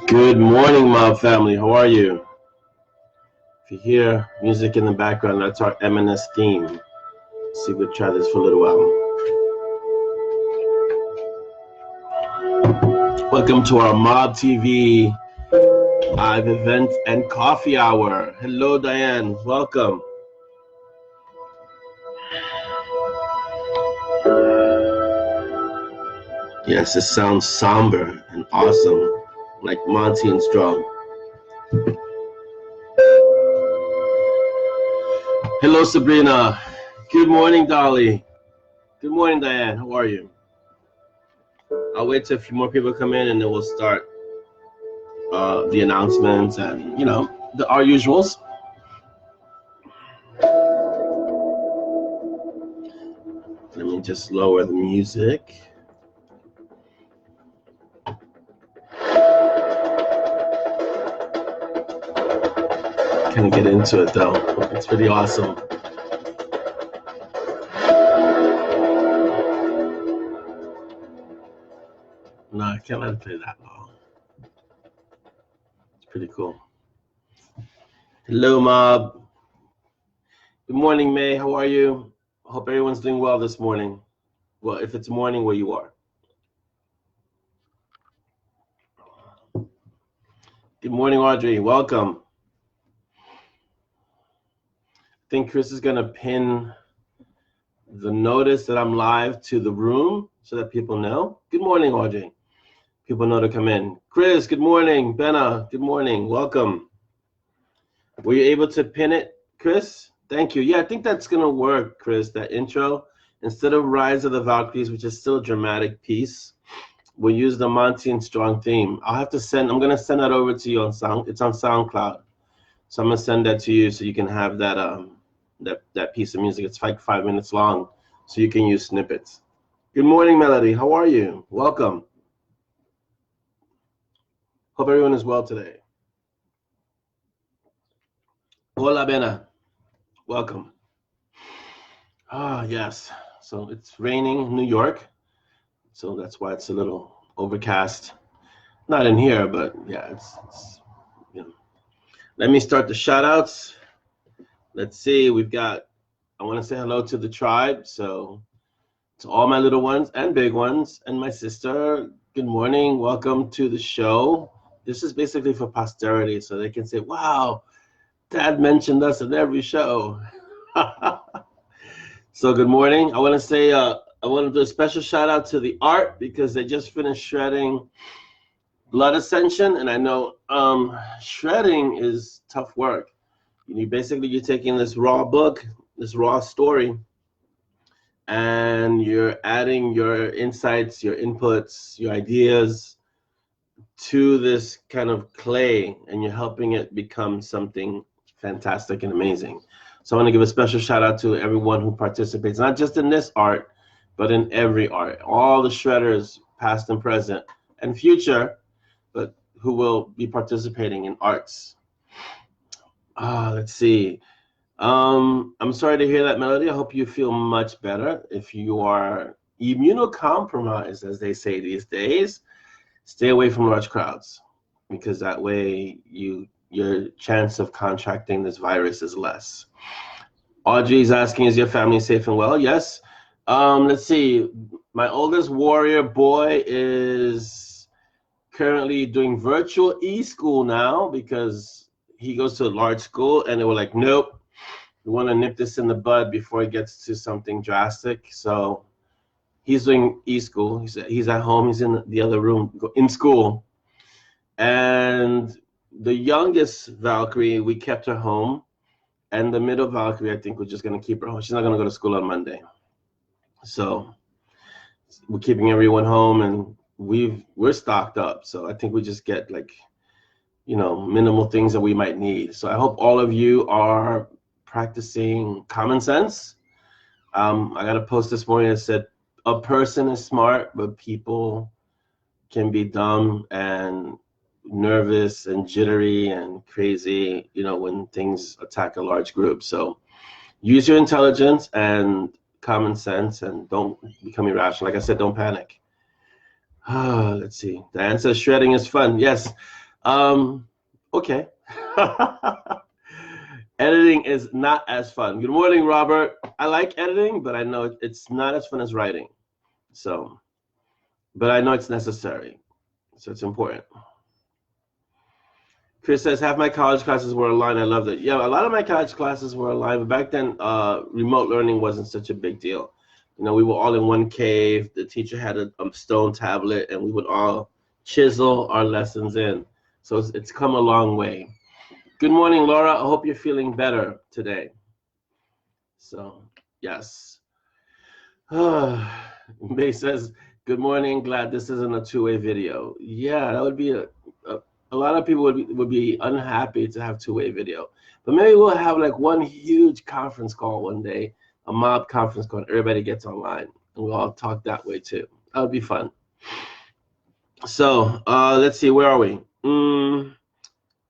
Good morning, Mob family. How are you? If you hear music in the background, that's our M&S theme. Let's see, we'll try this for a little while. Welcome to our Mob TV live event and coffee hour. Hello, Diane. Welcome. Yes, it sounds somber and awesome, like Monty and Strong. Hello, Sabrina. Good morning, Dolly. Good morning, Diane. How are you? I'll wait till a few more people come in and then we'll start the announcements and, our usuals. Let me just lower the music. Kind of get into it though. It's pretty awesome. No, I can't let it play that long. It's pretty cool. Hello, Mob. Good morning, May. How are you? Hope everyone's doing well this morning. Well, if it's morning where you are. Good morning, Audrey. Welcome. I think Chris is going to pin the notice that I'm live to the room so that people know. Good morning, Audrey. People know to come in. Chris, good morning. Benna, good morning. Welcome. Were you able to pin it, Chris? Thank you. Yeah, I think that's going to work, Chris, that intro. Instead of Rise of the Valkyries, which is still a dramatic piece, we'll use the Monty and Strong theme. I'm going to send that over to you on it's on SoundCloud. So I'm going to send that to you so you can have that that piece of music. It's like 5 minutes long, so you can use snippets. Good morning, Melody. How are you? Welcome. Hope everyone is well today. Hola, Bena. Welcome. Ah, yes. So it's raining in New York, so that's why it's a little overcast. Not in here, but yeah, it's Let me start the shout outs. Let's see, I want to say hello to the tribe. So to all my little ones and big ones and my sister, good morning. Welcome to the show. This is basically for posterity, so they can say, wow, Dad mentioned us in every show. So good morning. I want to say, I want to do a special shout out to the art because they just finished shredding Blood Ascension, and I know shredding is tough work. You're taking this raw book, this raw story, and you're adding your insights, your inputs, your ideas to this kind of clay, and you're helping it become something fantastic and amazing. So I want to give a special shout out to everyone who participates, not just in this art, but in every art. All the shredders, past and present and future, but who will be participating in arts. Let's see. I'm sorry to hear that, Melody. I hope you feel much better. If you are immunocompromised, as they say these days, stay away from large crowds, because that way your chance of contracting this virus is less. Audrey's asking, is your family safe and well? Yes. Let's see. My oldest warrior boy is currently doing virtual e-school now because he goes to a large school, and they were like, nope, we want to nip this in the bud before it gets to something drastic. So he's doing e-school. He's at home. He's in the other room in school. And the youngest Valkyrie, we kept her home. And the middle Valkyrie, I think we're just going to keep her home. She's not going to go to school on Monday. So we're keeping everyone home, and we're stocked up. So I think we just get minimal things that we might need. So I hope all of you are practicing common sense. I got a post this morning that said, a person is smart, but people can be dumb and nervous and jittery and crazy, when things attack a large group. So use your intelligence and common sense and don't become irrational. Like I said, don't panic. Let's see. Diane says shredding is fun. Yes. Okay. Editing is not as fun. Good morning, Robert. I like editing, but I know it's not as fun as writing. So, but I know it's necessary. So it's important. Chris says, half my college classes were online. I loved it. Yeah, a lot of my college classes were online. But back then, remote learning wasn't such a big deal. You know, we were all in one cave. The teacher had a stone tablet, and we would all chisel our lessons in. So it's come a long way. Good morning, Laura. I hope you're feeling better today. So, yes. May says, good morning. Glad this isn't a two-way video. Yeah, that would be a lot of people would be unhappy to have two-way video. But maybe we'll have like one huge conference call one day, a mob conference call, and everybody gets online, and we'll all talk that way too. That would be fun. So, let's see, where are we?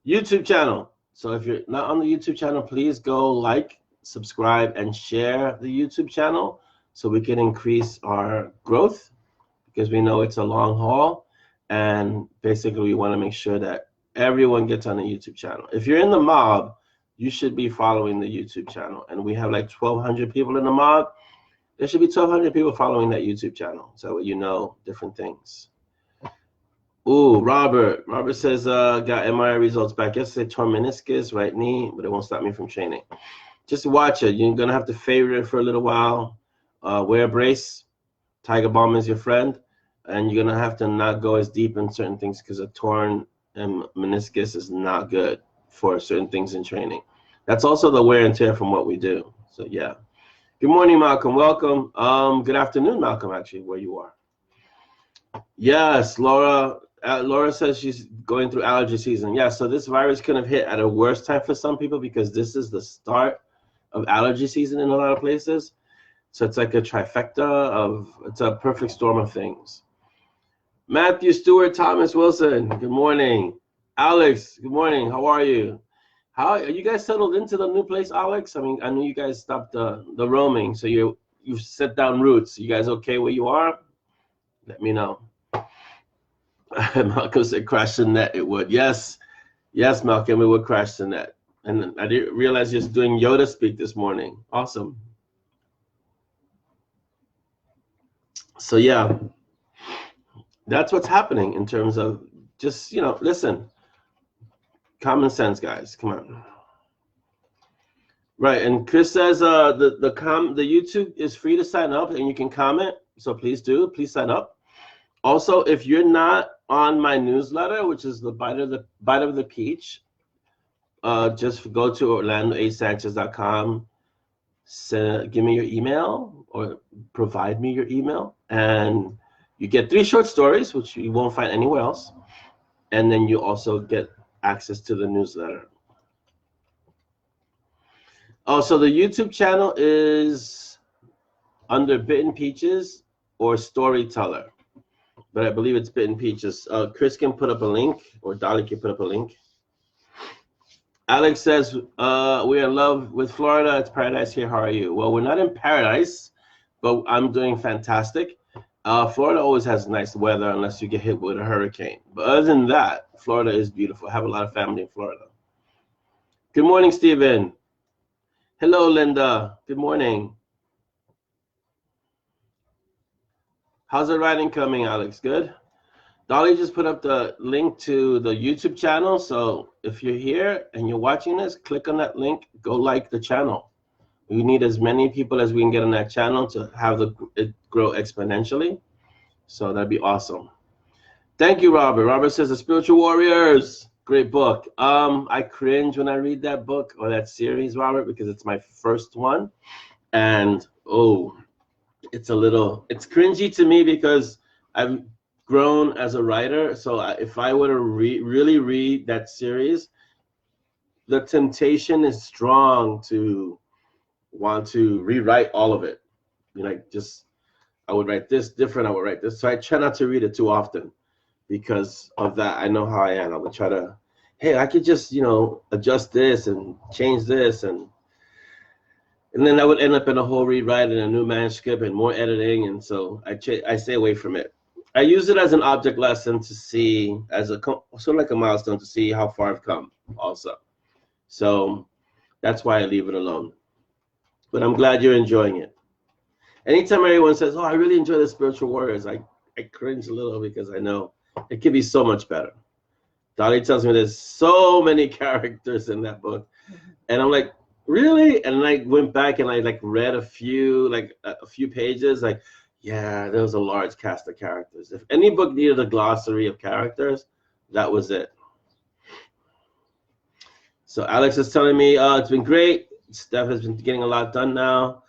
YouTube channel. So if you're not on the YouTube channel, please go like, subscribe, and share the YouTube channel so we can increase our growth, because we know it's a long haul, and basically we want to make sure that everyone gets on the YouTube channel. If you're in the mob, you should be following the YouTube channel, and we have like 1,200 people in the mob. There should be 1,200 people following that YouTube channel, so you know different things. Ooh, Robert says, got MRI results back yesterday, torn meniscus, right knee, but it won't stop me from training. Just watch it. You're going to have to favor it for a little while. Wear a brace. Tiger Balm is your friend. And you're going to have to not go as deep in certain things, because a torn meniscus is not good for certain things in training. That's also the wear and tear from what we do. So, yeah. Good morning, Malcolm. Welcome. Good afternoon, Malcolm, actually, where you are. Yes, Laura. Laura says she's going through allergy season. Yeah, so this virus could have hit at a worse time for some people, because this is the start of allergy season in a lot of places. So it's like a trifecta it's a perfect storm of things. Matthew, Stewart, Thomas, Wilson, good morning. Alex, good morning. How are you? How are you guys settled into the new place, Alex? I mean, I know you guys stopped the roaming, so you've set down roots. You guys okay where you are? Let me know. Malcolm said, crash the net, it would. Yes, Malcolm, it would crash the net. And I didn't realize you're doing Yoda speak this morning. Awesome. So, yeah, that's what's happening in terms of just, listen, common sense, guys. Come on. Right, and Chris says the YouTube is free to sign up, and you can comment. So please do. Please sign up. Also, if you're not on my newsletter, which is the Bite of the Peach, just go to Orlandosanchez.com. Give me your email, or provide me your email, and you get 3 short stories, which you won't find anywhere else, and then you also get access to the newsletter. Oh, so the YouTube channel is under Bitten Peaches or Storyteller, but I believe it's Bitten Peaches. Chris can put up a link, or Dolly can put up a link. Alex says, we're in love with Florida. It's paradise here. How are you? Well, we're not in paradise, but I'm doing fantastic. Florida always has nice weather unless you get hit with a hurricane. But other than that, Florida is beautiful. I have a lot of family in Florida. Good morning, Stephen. Hello, Linda. Good morning. How's the writing coming, Alex? Good? Dolly just put up the link to the YouTube channel. So if you're here and you're watching this, click on that link. Go like the channel. We need as many people as we can get on that channel to have it grow exponentially. So that'd be awesome. Thank you, Robert. Robert says, The Spiritual Warriors. Great book. I cringe when I read that book or that series, Robert, because it's my first one. And, it's cringy to me because I've grown as a writer. So if I were to really read that series, the temptation is strong to want to rewrite all of it. I would write this different, I would write this. So I try not to read it too often because of that. I know how I am. I would try to, hey, I could just, adjust this and change this. And then I would end up in a whole rewrite and a new manuscript and more editing. And so I stay away from it. I use it as an object lesson to see, as a sort of like a milestone to see how far I've come also. So that's why I leave it alone. But I'm glad you're enjoying it. Anytime anyone says, oh, I really enjoy the Spiritual Warriors, I cringe a little because I know it could be so much better. Dolly tells me there's so many characters in that book. And I'm like, really? And I went back and I like read a few pages, like, yeah, there was a large cast of characters. If any book needed a glossary of characters, that was it. So Alex is telling me, it's been great. Steph has been getting a lot done now.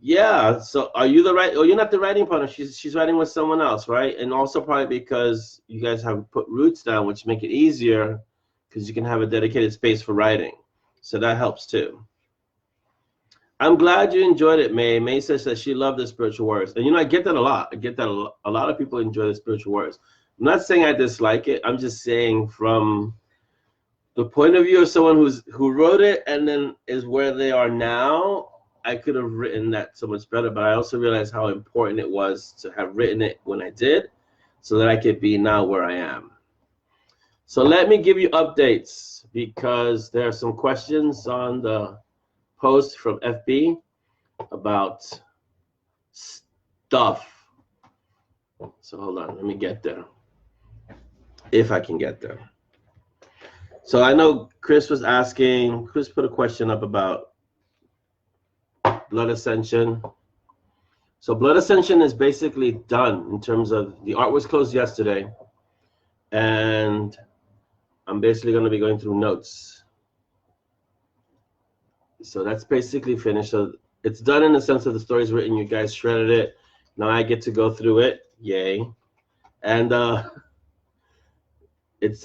Yeah, so are you you're not the writing partner. She's writing with someone else, right? And also probably because you guys have put roots down, which make it easier because you can have a dedicated space for writing. So that helps too. I'm glad you enjoyed it, May. May says that she loved the Spiritual Warriors. And I get that a lot. I get that a lot of people enjoy the Spiritual Warriors. I'm not saying I dislike it. I'm just saying from the point of view of someone who wrote it and then is where they are now, I could have written that so much better, but I also realized how important it was to have written it when I did so that I could be now where I am. So let me give you updates because there are some questions on the post from FB about stuff. So hold on, let me get there. If I can get there. So I know Chris was asking, Chris put a question up about Blood Ascension. So Blood Ascension is basically done in terms of the art was closed yesterday, and I'm basically going to be going through notes. So that's basically finished. So it's done in the sense that the story's written. You guys shredded it. Now I get to go through it. Yay! And it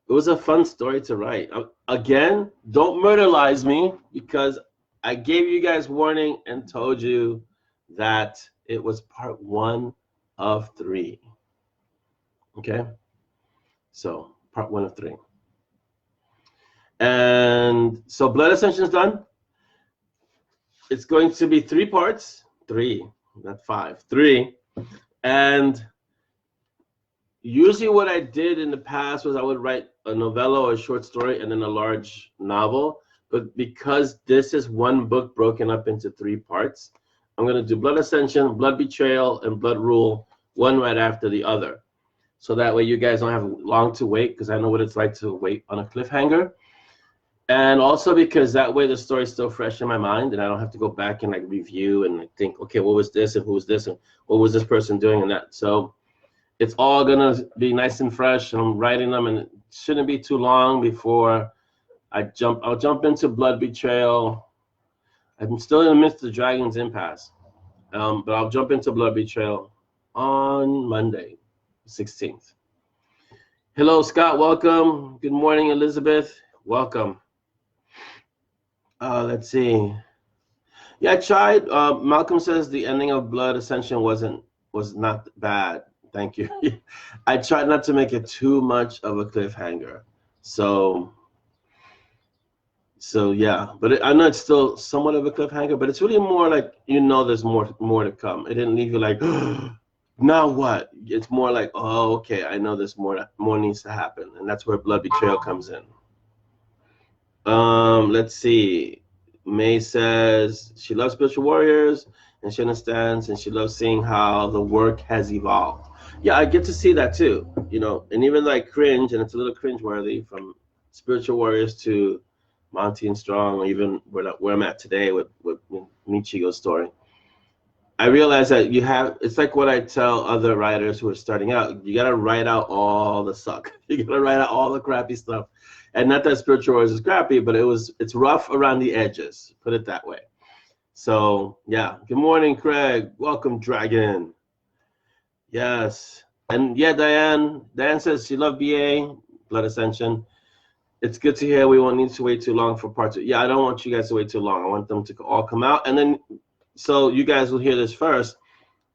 was a fun story to write. Again, don't murderlize me because I gave you guys warning and told you that it was part 1 of 3. Okay? So, part 1 of 3. And so Blood Ascension is done. It's going to be 3 parts. 3, not 5. 3. And usually what I did in the past was I would write a novella or a short story and then a large novel. But because this is one book broken up into 3 parts, I'm going to do Blood Ascension, Blood Betrayal, and Blood Rule, one right after the other. So that way you guys don't have long to wait because I know what it's like to wait on a cliffhanger. And also because that way the story's still fresh in my mind and I don't have to go back and like review and like think, okay, what was this and who was this and what was this person doing and that. So it's all going to be nice and fresh. And I'm writing them and it shouldn't be too long before I'll jump into Blood Betrayal. I'm still in the midst of Dragon's Impasse. But I'll jump into Blood Betrayal on Monday, 16th. Hello, Scott. Welcome. Good morning, Elizabeth. Welcome. Let's see. Yeah, I tried. Malcolm says the ending of Blood Ascension was not bad. Thank you. I tried not to make it too much of a cliffhanger. So yeah, but I know it's still somewhat of a cliffhanger, but it's really more like, there's more to come. It didn't leave you like, now what? It's more like, oh, okay, I know there's more needs to happen, and that's where Blood Betrayal comes in. Let's see. May says she loves Spiritual Warriors, and she understands, and she loves seeing how the work has evolved. Yeah, I get to see that too, and even like cringe, and it's a little cringe-worthy from Spiritual Warriors to Monty and Strong, or even where I'm at today with Michigo's story. I realize that it's like what I tell other writers who are starting out. You got to write out all the suck. You got to write out all the crappy stuff. And not that Spiritual Warriors is crappy, but it's rough around the edges, put it that way. So, yeah. Good morning, Craig. Welcome, Dragon. Yes. And yeah, Diane says she loved BA, Blood Ascension. It's good to hear. We won't need to wait too long for part 2. Yeah, I don't want you guys to wait too long. I want them to all come out. And then, so you guys will hear this first.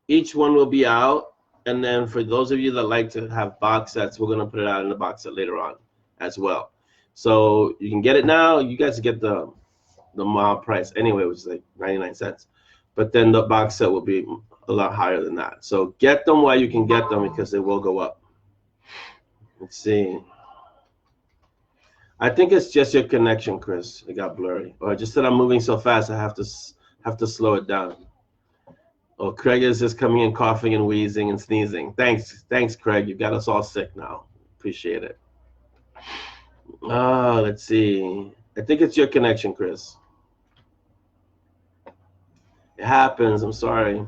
Each one will be out. And then for those of you that like to have box sets, we're going to put it out in the box set later on as well. So you can get it now. You guys get the mild price anyway, which is like 99 cents. But then the box set will be a lot higher than that. So get them while you can get them because they will go up. Let's see. I think it's just your connection, Chris. It got blurry. Or just that I'm moving so fast, I have to slow it down. Oh, Craig is just coming in coughing and wheezing and sneezing. Thanks, Craig. You got us all sick now. Appreciate it. Let's see. I think it's your connection, Chris. It happens. I'm sorry.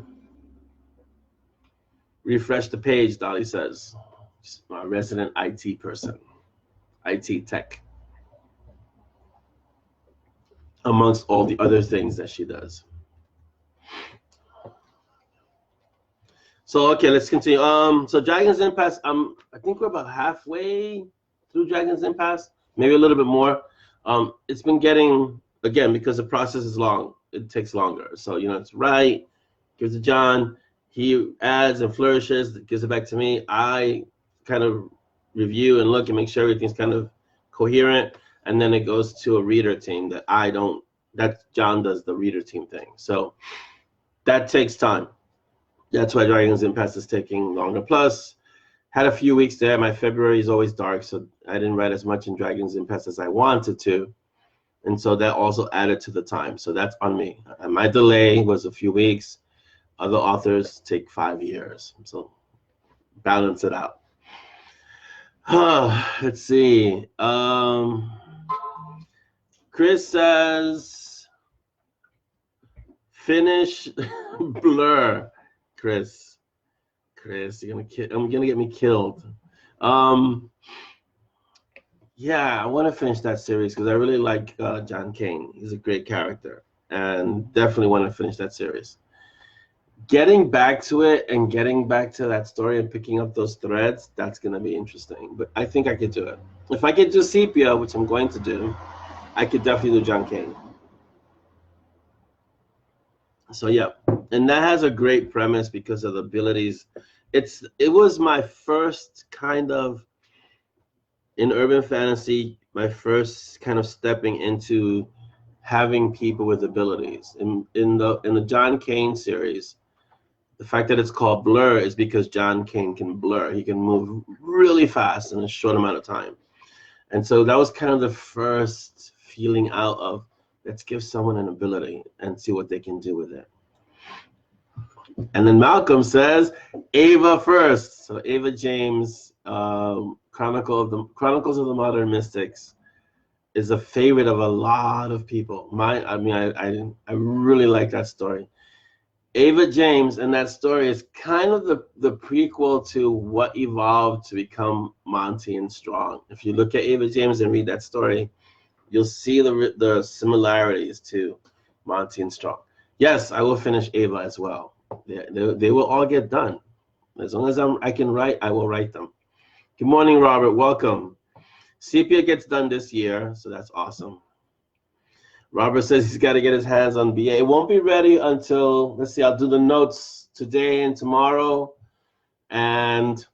Refresh the page, Dolly says. She's my resident IT person. IT tech. Amongst all the other things that she does. So okay, let's continue. So Dragon's Impasse. I think we're about halfway through Dragon's Impasse, maybe a little bit more. It's been getting, again, because the process is long, it takes longer. So it's right, gives it to John, he adds and flourishes, gives it back to me. I kind of review and look and make sure everything's kind of coherent, and then it goes to a reader team that John does the reader team thing. So that takes time. That's why Dragon's Impasse is taking longer. Plus, had a few weeks there. My February is always dark, so I didn't write as much in Dragon's Impasse as I wanted to. And so that also added to the time. So that's on me. My delay was a few weeks. Other authors take 5 years. So balance it out. Let's see. Chris says, finish Blur. Chris, you're gonna get me killed. Yeah, I want to finish that series because I really like John Kane. He's a great character, and definitely want to finish that series. Getting back to it and getting back to that story and picking up those threads, that's gonna be interesting. But I think I could do it. If I could do Sepia, which I'm going to do, I could definitely do John Kane. So yeah, and that has a great premise because of the abilities. It was my first kind of, in urban fantasy, my first kind of stepping into having people with abilities. In the John Kane series, the fact that it's called Blur is because John Kane can blur. He can move really fast in a short amount of time. And so that was kind of the first feeling out of, let's give someone an ability and see what they can do with it. And then Malcolm says, Ava first. So Ava James, Chronicles of the Modern Mystics, is a favorite of a lot of people. I really like that story. Ava James and that story is kind of the prequel to what evolved to become Monty and Strong. If you look at Ava James and read that story, you'll see the similarities to Monty and Strong. Yes, I will finish Ava as well. They will all get done. As long as I can write, I will write them. Good morning, Robert. Welcome. Sepia gets done this year, so that's awesome. Robert says he's got to get his hands on BA. It won't be ready until, let's see, I'll do the notes today and tomorrow, and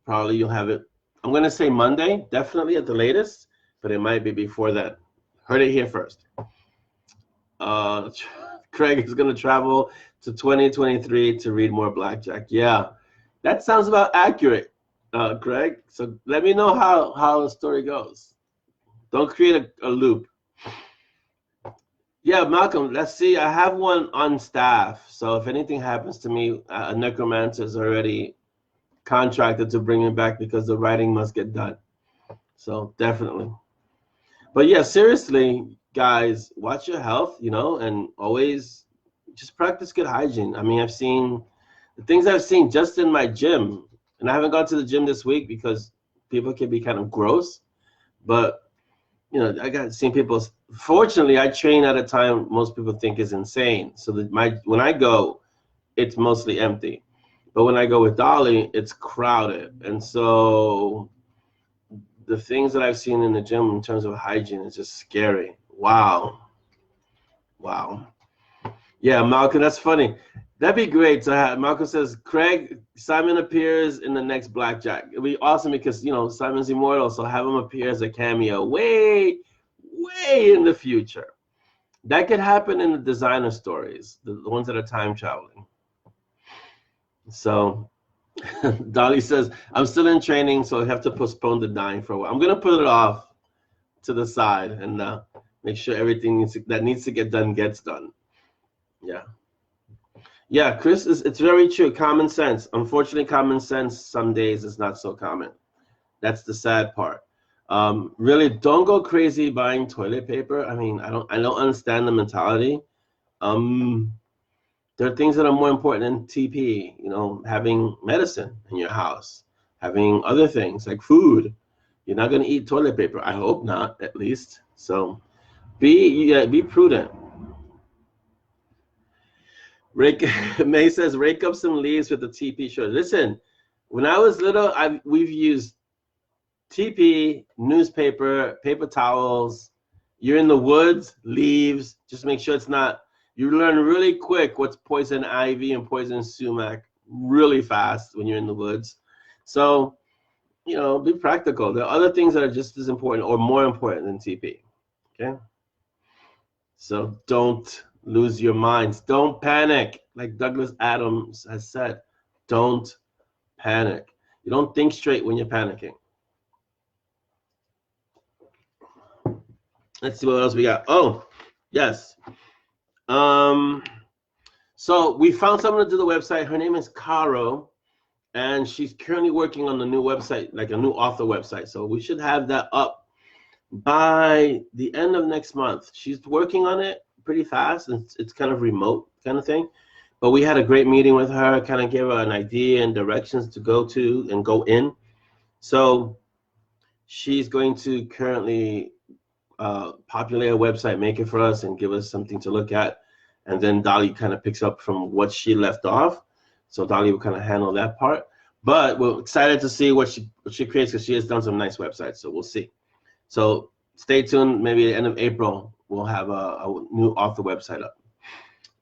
probably you'll have it, I'm going to say Monday, definitely at the latest, but it might be before that. Heard it here first. Craig is going to travel to 2023 to read more Blackjack. Yeah, that sounds about accurate, Craig. So let me know how the story goes. Don't create a loop. Yeah, Malcolm, let's see. I have one on staff. So if anything happens to me, a necromancer is already contracted to bring me back because the writing must get done. So definitely. But yeah, seriously, guys, watch your health, and always just practice good hygiene. I mean, I've seen the things I've seen just in my gym, and I haven't gone to the gym this week because people can be kind of gross, but I got seen people. Fortunately, I train at a time most people think is insane. So when I go, it's mostly empty, but when I go with Dolly, it's crowded. And so the things that I've seen in the gym in terms of hygiene is just scary. Wow. Yeah, Malcolm, that's funny. That'd be great to have. Malcolm says, Craig, Simon appears in the next Blackjack. It'd be awesome because, Simon's immortal, so have him appear as a cameo way in the future. That could happen in the designer stories, the ones that are time traveling. So Dolly says, I'm still in training, so I have to postpone the dyeing for a while. I'm going to put it off to the side and make sure everything that needs to get done gets done. Yeah. Yeah, Chris, it's very true. Common sense. Unfortunately, common sense some days is not so common. That's the sad part. Really, don't go crazy buying toilet paper. I mean, I don't understand the mentality. There are things that are more important than TP. You know, having medicine in your house, having other things like food. You're not going to eat toilet paper. I hope not, at least. So, be prudent. May says, rake up some leaves with the TP shirt. Listen, when I was little, we've used TP, newspaper, paper towels. You're in the woods, leaves. Just make sure it's not. You learn really quick what's poison ivy and poison sumac really fast when you're in the woods. So, you know, be practical. There are other things that are just as important or more important than TP. Okay? So don't lose your minds. Don't panic. Like Douglas Adams has said, don't panic. You don't think straight when you're panicking. Let's see what else we got. Oh, yes. So we found someone to do the website. Her name is Caro, and she's currently working on the new website, like a new author website. So we should have that up by the end of next month. She's working on it pretty fast, and it's kind of remote kind of thing. But we had a great meeting with her, kind of gave her an idea and directions to go to and go in. So she's going to currently populate a website, make it for us, and give us something to look at. And then Dolly kind of picks up from what she left off. So Dolly will kind of handle that part. But we're excited to see what she creates, because she has done some nice websites. So we'll see. So stay tuned. Maybe at the end of April, we'll have a new author website up.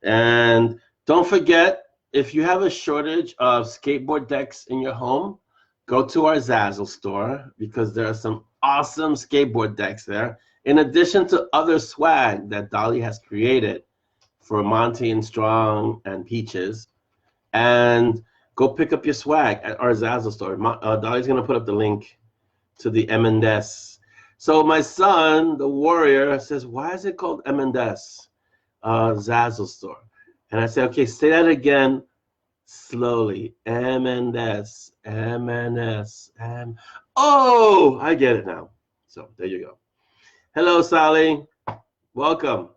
And don't forget, if you have a shortage of skateboard decks in your home, go to our Zazzle store, because there are some awesome skateboard decks there, in addition to other swag that Dolly has created for Monty and Strong and Peaches. And go pick up your swag at our Zazzle store. Dolly's going to put up the link to the M&S. So my son, the warrior, says, why is it called M&S Zazzle store? And I said, okay, say that again slowly. M&S, M&S, M. Oh, I get it now. So there you go. Hello, Sally. Welcome.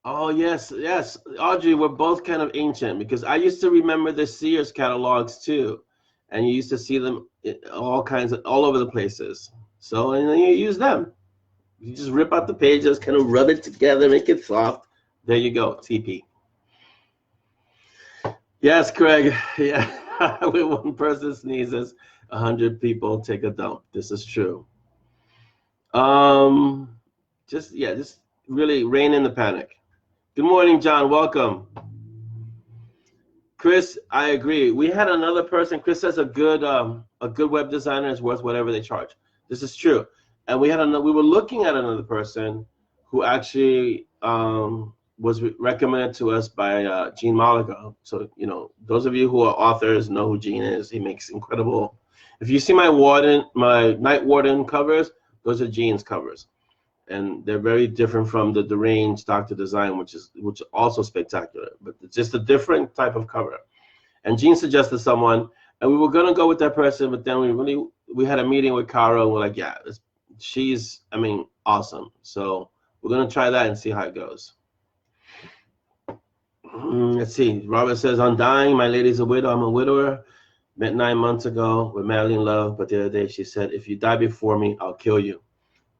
Oh, yes, yes. Audrey, we're both kind of ancient, because I used to remember the Sears catalogs too. And you used to see them all over the places. So, and then you use them. You just rip out the pages, kind of rub it together, make it soft. There you go, TP. Yes, Craig. Yeah, when one person sneezes, 100 people take a dump. This is true. Just really rein in the panic. Good morning, John. Welcome. Chris, I agree. We had another person. Chris says a good web designer is worth whatever they charge. This is true. And we were looking at another person who actually was recommended to us by Gene Malaga. So, you know, those of you who are authors know who Gene is. He makes incredible. If you see my Night Warden covers, those are Gene's covers. And they're very different from the Deranged Dr. Design, which is also spectacular, but it's just a different type of cover. And Gene suggested someone, and we were gonna go with that person, but then we had a meeting with Caro, and we're like, yeah, she's awesome. So we're gonna try that and see how it goes. Let's see. Robert says, on dying, my lady's a widow. I'm a widower. Met 9 months ago. We're madly in love, but the other day she said, if you die before me, I'll kill you.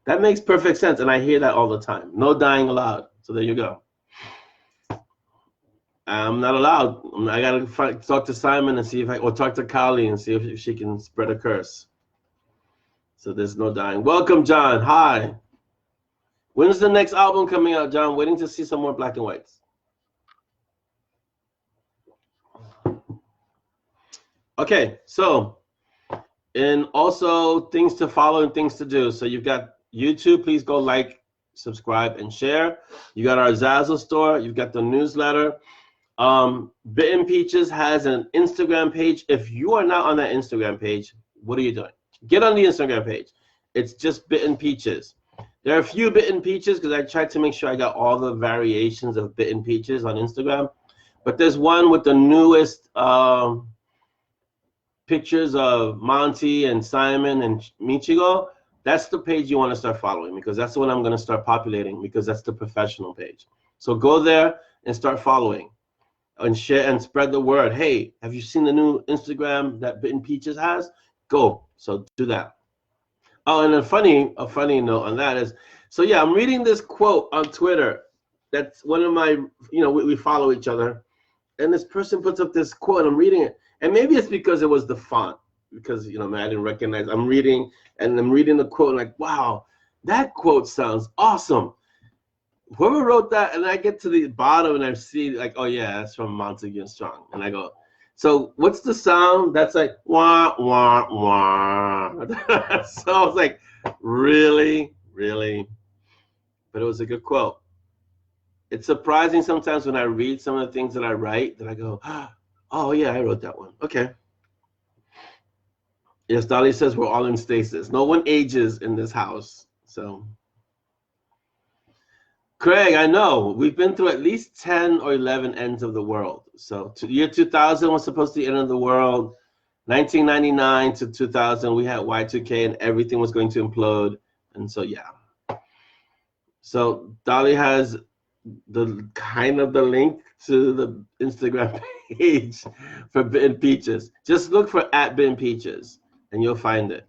That makes perfect sense, and I hear that all the time. No dying allowed. So there you go. I'm not allowed. I gotta talk to Simon and see or talk to Kali and see if she can spread a curse. So there's no dying. Welcome, John. Hi. When's the next album coming out, John? Waiting to see some more black and whites. Okay, so, and also things to follow and things to do. So you've got YouTube, please go like, subscribe, and share. You got our Zazzle store. You've got the newsletter. Bitten Peaches has an Instagram page. If you are not on that Instagram page, what are you doing? Get on the Instagram page. It's just Bitten Peaches. There are a few Bitten Peaches because I tried to make sure I got all the variations of Bitten Peaches on Instagram. But there's one with the newest pictures of Monty and Simon and Michigo. That's the page you want to start following because that's the one I'm going to start populating because that's the professional page. So go there and start following and share and spread the word. Hey, have you seen the new Instagram that Bitten Peaches has? Go. So do that. Oh, and a funny note on that is, so yeah, I'm reading this quote on Twitter. That's one of my, we follow each other. And this person puts up this quote, and I'm reading it. And maybe it's because it was the font, because, I didn't recognize. I'm reading the quote, and like, wow, that quote sounds awesome. Whoever wrote that, and I get to the bottom, and I see, like, oh, yeah, that's from Monty and Strong. And I go, so what's the sound? That's like, wah, wah, wah. So I was like, really? Really? But it was a good quote. It's surprising sometimes when I read some of the things that I write that I go, oh, yeah, I wrote that one. Okay. Yes, Dolly says we're all in stasis. No one ages in this house. So, Craig, I know. We've been through at least 10 or 11 ends of the world. So, year 2000 was supposed to be the end of the world. 1999 to 2000, we had Y2K and everything was going to implode. And so, yeah. So, Dolly has the link to the Instagram page for Bitten Peaches. Just look for @BittenPeaches and you'll find it.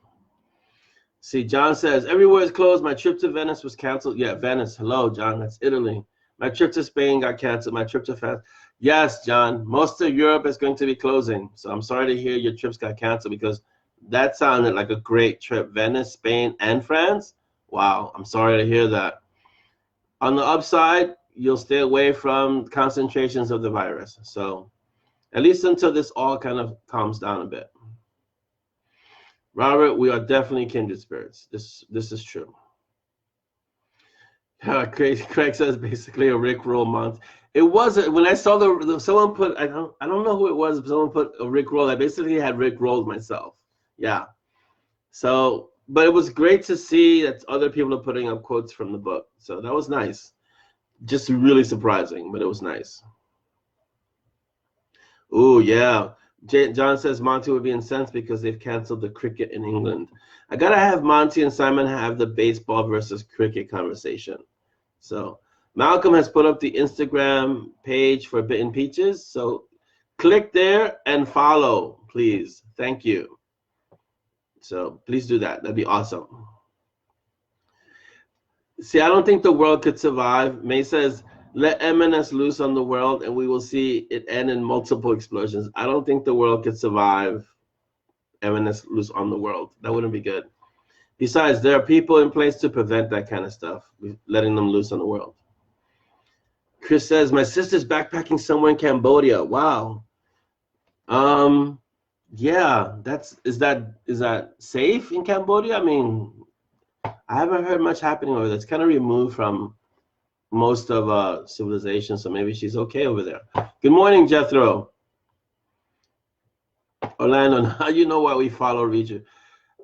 See, John says, everywhere is closed. My trip to Venice was canceled. Yeah, Venice. Hello, John. That's Italy. My trip to Spain got canceled. My trip to France. Yes, John. Most of Europe is going to be closing. So I'm sorry to hear your trips got canceled because that sounded like a great trip. Venice, Spain, and France. Wow. I'm sorry to hear that. On the upside, you'll stay away from concentrations of the virus. So at least until this all kind of calms down a bit. Robert, we are definitely kindred spirits. This is true. Craig says basically a Rick Roll month. It wasn't when I saw someone put I don't know who it was, but someone put a Rick Roll. I basically had Rick rolled myself. Yeah. So, but it was great to see that other people are putting up quotes from the book. So that was nice. Just really surprising, but it was nice. Oh yeah. John says Monty would be incensed because they've canceled the cricket in England. I gotta have Monty and Simon have the baseball versus cricket conversation. So Malcolm has put up the Instagram page for Bitten Peaches. So click there and follow, please. Thank you. So please do that. That'd be awesome. See, I don't think the world could survive. May says, let M&S loose on the world and we will see it end in multiple explosions. I don't think the world could survive M&S loose on the world. That wouldn't be good. Besides, there are people in place to prevent that kind of stuff, letting them loose on the world. Chris says, my sister's backpacking somewhere in Cambodia. Wow. Yeah, is that safe in Cambodia? I mean, I haven't heard much happening over there. It's kind of removed from most of civilization, so maybe she's okay over there. Good morning, Jethro. Orlando, now you know why we follow Region.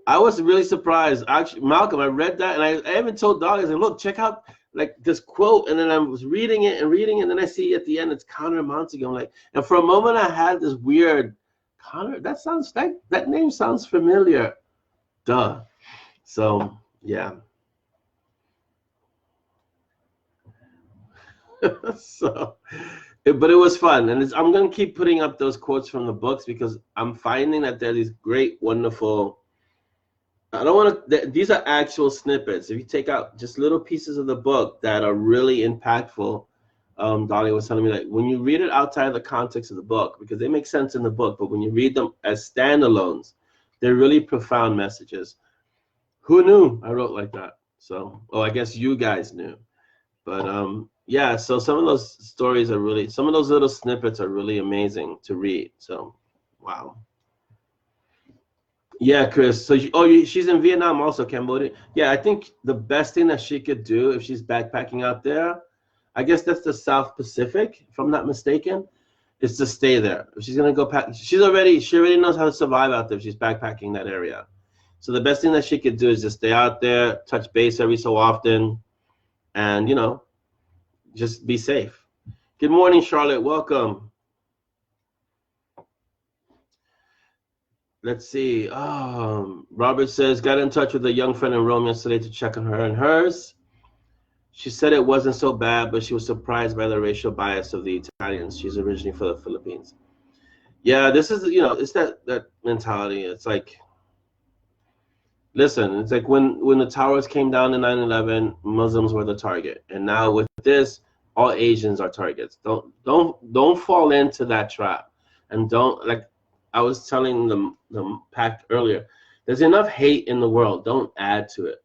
I was really surprised. Actually, Malcolm, I read that, and I even told Dolly, I said, look, check out like this quote, and then I was reading it, and then I see at the end it's Connor Montague. I'm like, and for a moment I had this weird, Connor, that name sounds familiar. Duh. So, yeah. So, but it was fun, and I'm going to keep putting up those quotes from the books because I'm finding that there are these great, wonderful. I don't want to. These are actual snippets. If you take out just little pieces of the book that are really impactful, Dolly was telling me that when you read it outside of the context of the book, because they make sense in the book, but when you read them as standalones, they're really profound messages. Who knew I wrote like that? So, I guess you guys knew, but yeah, so some of those stories are really, some of those little snippets are really amazing to read. So, wow. Yeah, Chris. So, she's in Vietnam also, Cambodia. Yeah, I think the best thing that she could do if she's backpacking out there, I guess that's the South Pacific, if I'm not mistaken. is to stay there. If she's gonna go pack, she already knows how to survive out there if she's backpacking that area. So the best thing that she could do is just stay out there, touch base every so often, and just be safe. Good morning, Charlotte. Welcome. Let's see. Robert says, got in touch with a young friend in Rome yesterday to check on her and hers. She said it wasn't so bad, but she was surprised by the racial bias of the Italians. She's originally from the Philippines. Yeah, this is, it's that mentality. It's like, listen, it's like when the towers came down in 9/11, Muslims were the target. And now with this, all Asians are targets. Don't fall into that trap. And don't, like I was telling the pack earlier, there's enough hate in the world. Don't add to it,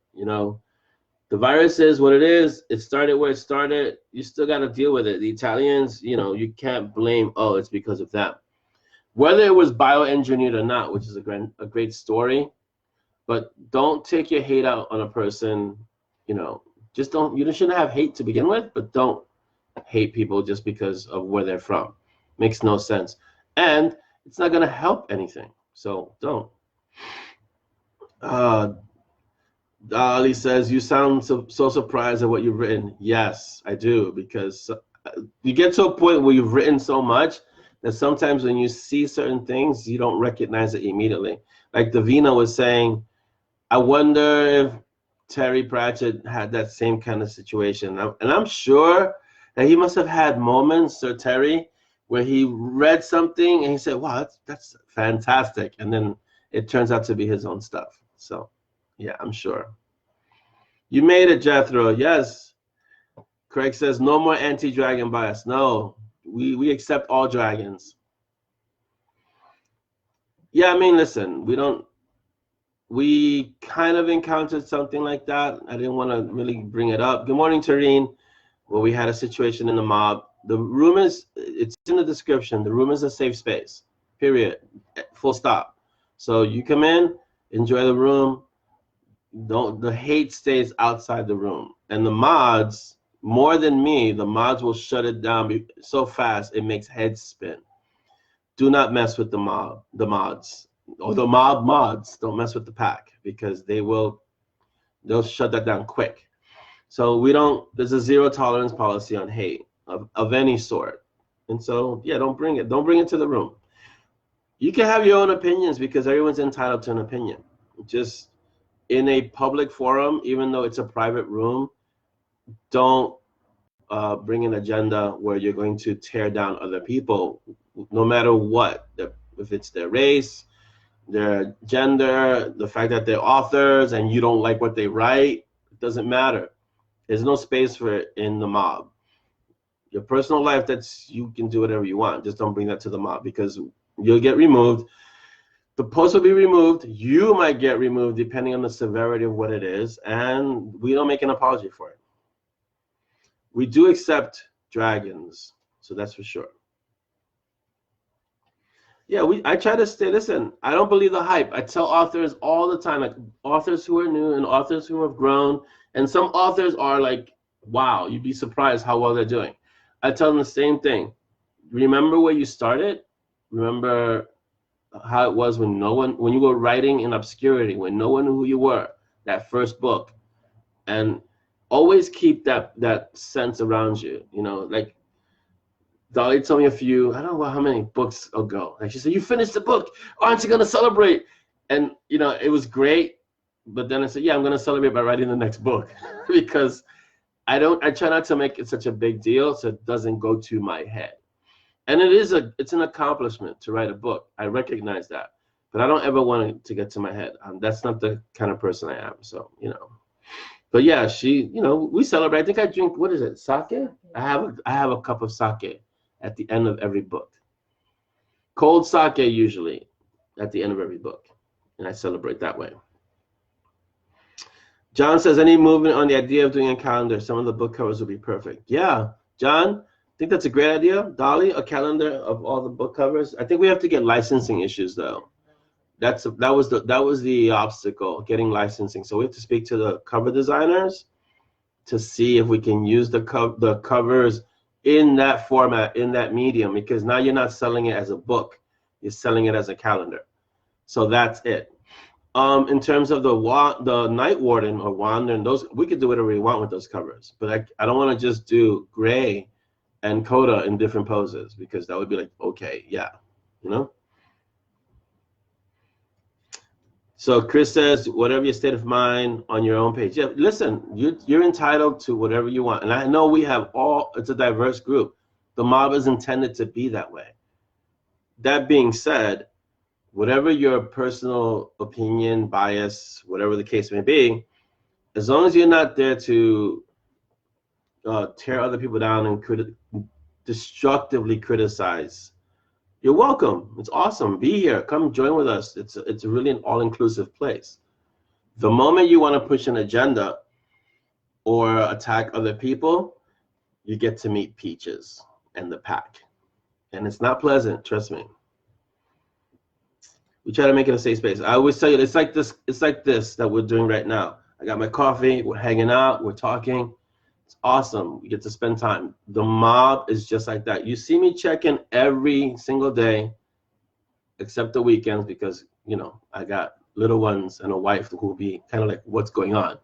The virus is what it is. It started where it started. You still got to deal with it. The Italians, you can't blame, it's because of them. Whether it was bioengineered or not, which is a great story, but don't take your hate out on a person, just don't, you shouldn't have hate to begin with, but don't hate people just because of where they're from. Makes no sense. And it's not going to help anything. So don't. Ali says, you sound so surprised at what you've written. Yes, I do, because you get to a point where you've written so much that sometimes when you see certain things, you don't recognize it immediately. Like Davina was saying, I wonder if Terry Pratchett had that same kind of situation. And I'm sure that he must have had moments, Sir Terry, where he read something and he said, wow, that's fantastic. And then it turns out to be his own stuff. So, yeah, I'm sure. You made it, Jethro. Yes. Craig says, no more anti-dragon bias. No, we accept all dragons. Yeah, I mean, listen, we kind of encountered something like that. I didn't want to really bring it up. Good morning, Tareen. Well, we had a situation in the mob. The room it's in the description. The room is a safe space, period, full stop. So you come in, enjoy the room. The hate stays outside the room. And the mods, more than me, the mods will shut it down so fast it makes heads spin. Do not mess with the mods. Or the mods, don't mess with the pack, because they'll shut that down quick. So there's a zero tolerance policy on hate of any sort. And so, yeah, don't bring it to the room. You can have your own opinions because everyone's entitled to an opinion. Just in a public forum, even though it's a private room, don't bring an agenda where you're going to tear down other people, no matter what, if it's their race, their gender, the fact that they're authors and you don't like what they write. It doesn't matter. There's no space for it in the mob. Your personal life, you can do whatever you want. Just don't bring that to the mob, because you'll get removed. The post will be removed. You might get removed depending on the severity of what it is, and we don't make an apology for it. We do accept dragons, so that's for sure. Yeah, I try to listen, I don't believe the hype. I tell authors all the time, like authors who are new and authors who have grown, and some authors are like, wow, you'd be surprised how well they're doing. I tell them the same thing. Remember where you started? Remember how it was when you were writing in obscurity, when no one knew who you were, that first book. And always keep that sense around you, like Dolly told me I don't know how many books ago. Like she said, you finished the book. Aren't you going to celebrate? And, it was great. But then I said, yeah, I'm going to celebrate by writing the next book because I try not to make it such a big deal so it doesn't go to my head. And it's an accomplishment to write a book. I recognize that. But I don't ever want it to get to my head. That's not the kind of person I am. So, But yeah, we celebrate. I think I drink, what is it, sake? I have a cup of sake at the end of every book. Cold sake usually at the end of every book. And I celebrate that way. John says, any movement on the idea of doing a calendar? Some of the book covers would be perfect. Yeah, John, I think that's a great idea. Dolly, a calendar of all the book covers. I think we have to get licensing issues though. That was the obstacle, getting licensing. So we have to speak to the cover designers to see if we can use the covers in that format, in that medium, because now you're not selling it as a book, you're selling it as a calendar. So that's it. In terms of the Night Warden or Wander, and those, we could do whatever we want with those covers, but I don't want to just do Gray and Coda in different poses, because that would be like, okay, yeah, you know. So Chris says, whatever your state of mind on your own page. Yeah, listen, you're entitled to whatever you want. And I know we have it's a diverse group. The mob is intended to be that way. That being said, whatever your personal opinion, bias, whatever the case may be, as long as you're not there to tear other people down and destructively criticize, you're welcome. It's awesome. Be here. Come join with us. It's really an all-inclusive place. The moment you want to push an agenda or attack other people, you get to meet Peaches and the pack. And it's not pleasant, trust me. We try to make it a safe space. I always tell you, it's like this that we're doing right now. I got my coffee, we're hanging out, we're talking. It's awesome. We get to spend time. The mob is just like that. You see me check in every single day, except the weekends, because, you know, I got little ones and a wife who will be kind of like, what's going on?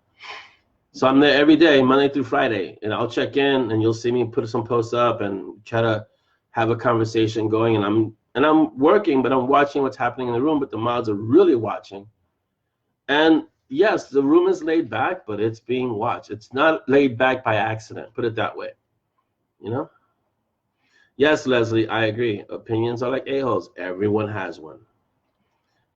So I'm there every day, Monday through Friday, and I'll check in, and you'll see me put some posts up and try to have a conversation going. And I'm working, but I'm watching what's happening in the room. But the mods are really watching. And yes, the room is laid back, but it's being watched. It's not laid back by accident. Put it that way, you know? Yes, Leslie, I agree. Opinions are like a-holes. Everyone has one.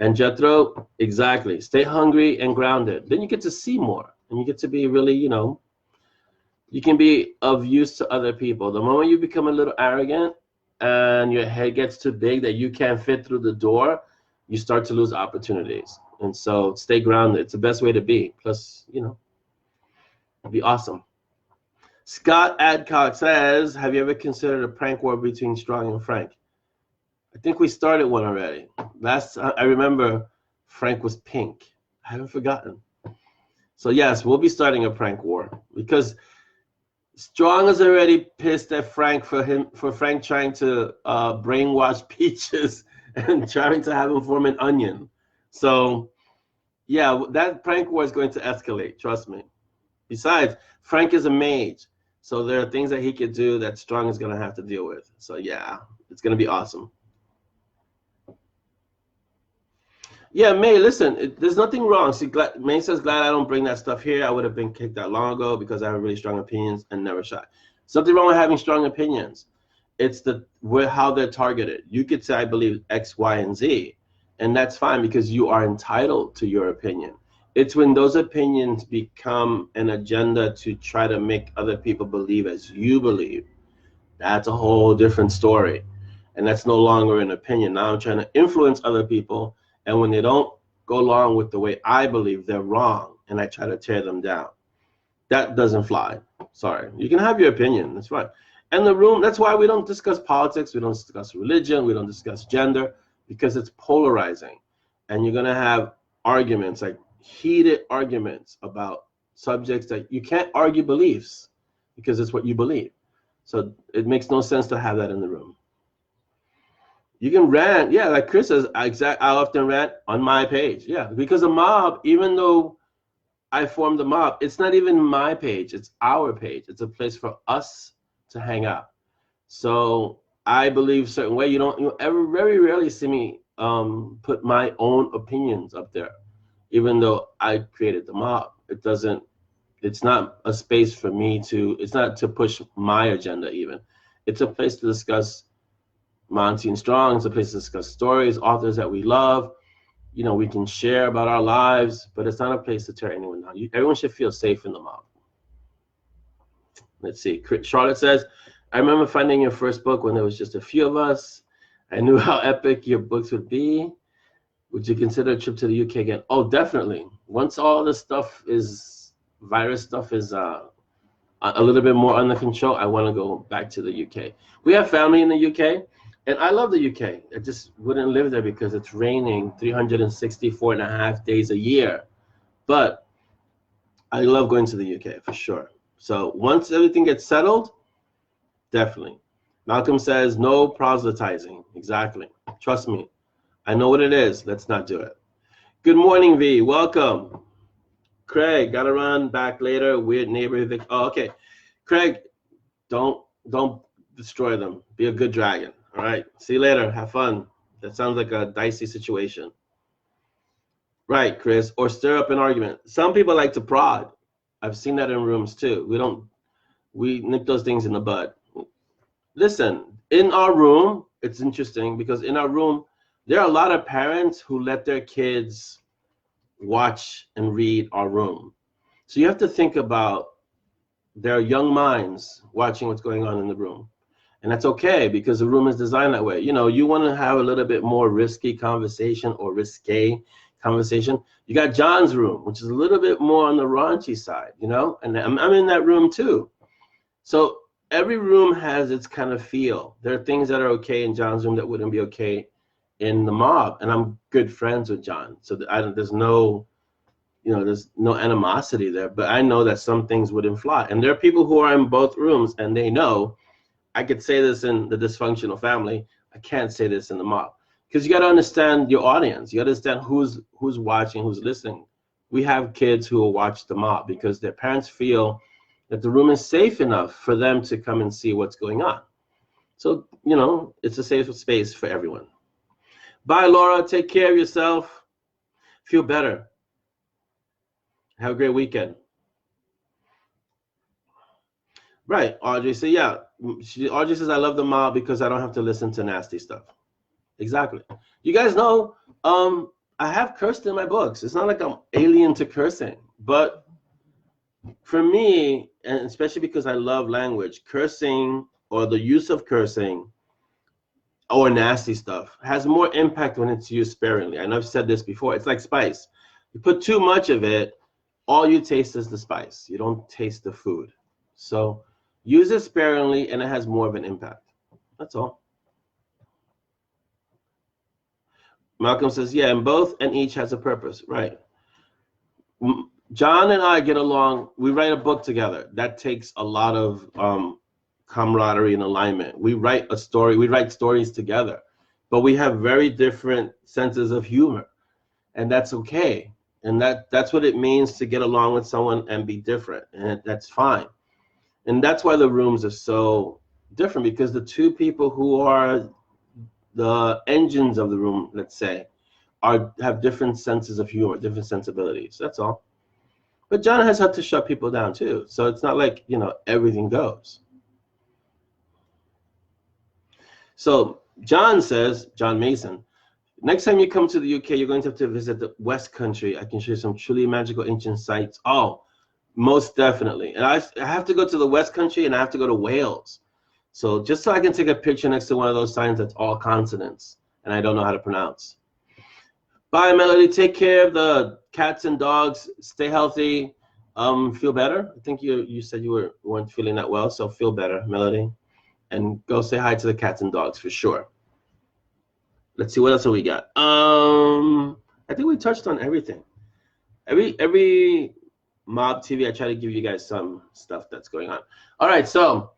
And Jethro, exactly. Stay hungry and grounded. Then you get to see more, and you get to be really, you know, you can be of use to other people. The moment you become a little arrogant and your head gets too big that you can't fit through the door, you start to lose opportunities. And so stay grounded. It's the best way to be. Plus, you know, it'd be awesome. Scott Adcock says, have you ever considered a prank war between Strong and Frank? I think we started one already. I remember Frank was pink. I haven't forgotten. So yes, we'll be starting a prank war, because Strong is already pissed at Frank for Frank trying to brainwash Peaches and trying to have him form an onion. So yeah, that prank war is going to escalate, trust me. Besides, Frank is a mage, so there are things that he could do that Strong is going to have to deal with. So yeah, it's going to be awesome. Yeah, May, listen, there's nothing wrong. See, May says, glad I don't bring that stuff here. I would have been kicked out long ago because I have really strong opinions and never shot. Something wrong with having strong opinions. It's how they're targeted. You could say, I believe X, Y, and Z, and that's fine because you are entitled to your opinion. It's when those opinions become an agenda to try to make other people believe as you believe. That's a whole different story. And that's no longer an opinion. Now I'm trying to influence other people, and when they don't go along with the way I believe, they're wrong, and I try to tear them down. That doesn't fly. Sorry. You can have your opinion. That's fine. And the room, that's why we don't discuss politics. We don't discuss religion. We don't discuss gender, because it's polarizing. And you're going to have arguments, like heated arguments about subjects that you can't argue beliefs because it's what you believe. So it makes no sense to have that in the room. You can rant, yeah, like Chris says, I often rant on my page, yeah, because a mob, even though I formed the mob, it's not even my page, it's our page. It's a place for us to hang out. So I believe a certain way. You ever very rarely see me put my own opinions up there, even though I created the mob. It's not a space for me it's not to push my agenda even. It's a place to discuss Monty and Strong. It's a place to discuss stories, authors that we love. You know, we can share about our lives, but it's not a place to tear anyone down. Everyone should feel safe in the mob. Let's see. Charlotte says, I remember finding your first book when there was just a few of us. I knew how epic your books would be. Would you consider a trip to the UK again? Oh, definitely. Once all this virus stuff is a little bit more under control, I want to go back to the UK. We have family in the UK, and I love the UK. I just wouldn't live there because it's raining 364 and a half days a year. But I love going to the UK for sure. So once everything gets settled, definitely. Malcolm says, no proselytizing. Exactly. Trust me. I know what it is. Let's not do it. Good morning, V. Welcome. Craig, gotta run back later. Weird neighborhood. Oh, okay. Craig, don't destroy them. Be a good dragon. All right. See you later. Have fun. That sounds like a dicey situation. Right, Chris. Or stir up an argument. Some people like to prod. I've seen that in rooms too. We nip those things in the bud. Listen, in our room, it's interesting because in our room, there are a lot of parents who let their kids watch and read our room. So you have to think about their young minds watching what's going on in the room. And that's okay because the room is designed that way. You know, you want to have a little bit more risky conversation or risque conversation. You got John's room, which is a little bit more on the raunchy side, you know, and I'm in that room too. So every room has its kind of feel. There are things that are okay in John's room that wouldn't be okay in the mob, and I'm good friends with John, so there's no, there's no animosity there. But I know that some things wouldn't fly, and there are people who are in both rooms, and they know I could say this in the dysfunctional family. I can't say this in the mob because you got to understand your audience. You got to understand who's watching, who's listening. We have kids who will watch the mob because their parents feel that the room is safe enough for them to come and see what's going on. So, it's a safe space for everyone. Bye, Laura. Take care of yourself. Feel better. Have a great weekend. Right. Audrey said, yeah. Audrey says, I love the mob because I don't have to listen to nasty stuff. Exactly. You guys know, I have cursed in my books. It's not like I'm alien to cursing. But for me, and especially because I love language, cursing or the use of cursing or nasty stuff has more impact when it's used sparingly. I know I've said this before. It's like spice. You put too much of it, all you taste is the spice. You don't taste the food. So use it sparingly and it has more of an impact. That's all. Malcolm says, yeah, and both and each has a purpose. Right. John and I get along. We write a book together. That takes a lot of camaraderie and alignment. We write a story. We write stories together, but we have very different senses of humor, and that's okay. And that's what it means to get along with someone and be different, and that's fine. And that's why the rooms are so different, because the two people who are the engines of the room, let's say, have different senses of humor, different sensibilities. That's all. But John has had to shut people down too. So it's not like, everything goes. So John says, John Mason, next time you come to the UK, you're going to have to visit the West Country. I can show you some truly magical ancient sites. Oh, most definitely. And I have to go to the West Country and I have to go to Wales. So just so I can take a picture next to one of those signs that's all consonants and I don't know how to pronounce. Bye, Melody. Take care of the cats and dogs. Stay healthy. Feel better. I think you said you weren't feeling that well, so feel better, Melody. And go say hi to the cats and dogs for sure. Let's see, what else have we got? I think we touched on everything. Every mob TV, I try to give you guys some stuff that's going on. All right, so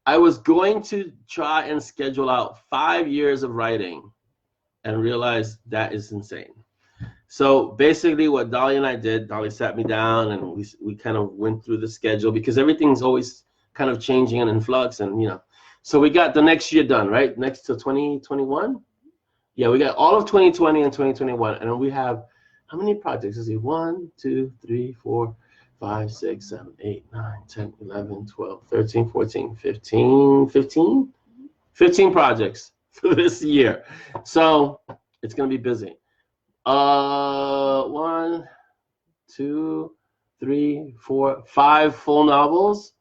I was going to try and schedule out 5 years of writing and realized that is insane. So basically what Dolly and I did, Dolly sat me down and we kind of went through the schedule because everything's always kind of changing and in flux, and so we got the next year done, right? Next to 2021. Yeah, we got all of 2020 and 2021, and then we have how many projects? Let's see, 1, 2, 3, 4, 5, 6, 7, 8, 9, 10, 11, 12, 13, 14, 15 projects for this year. So it's gonna be busy. 1, 2, 3, 4, 5 full novels,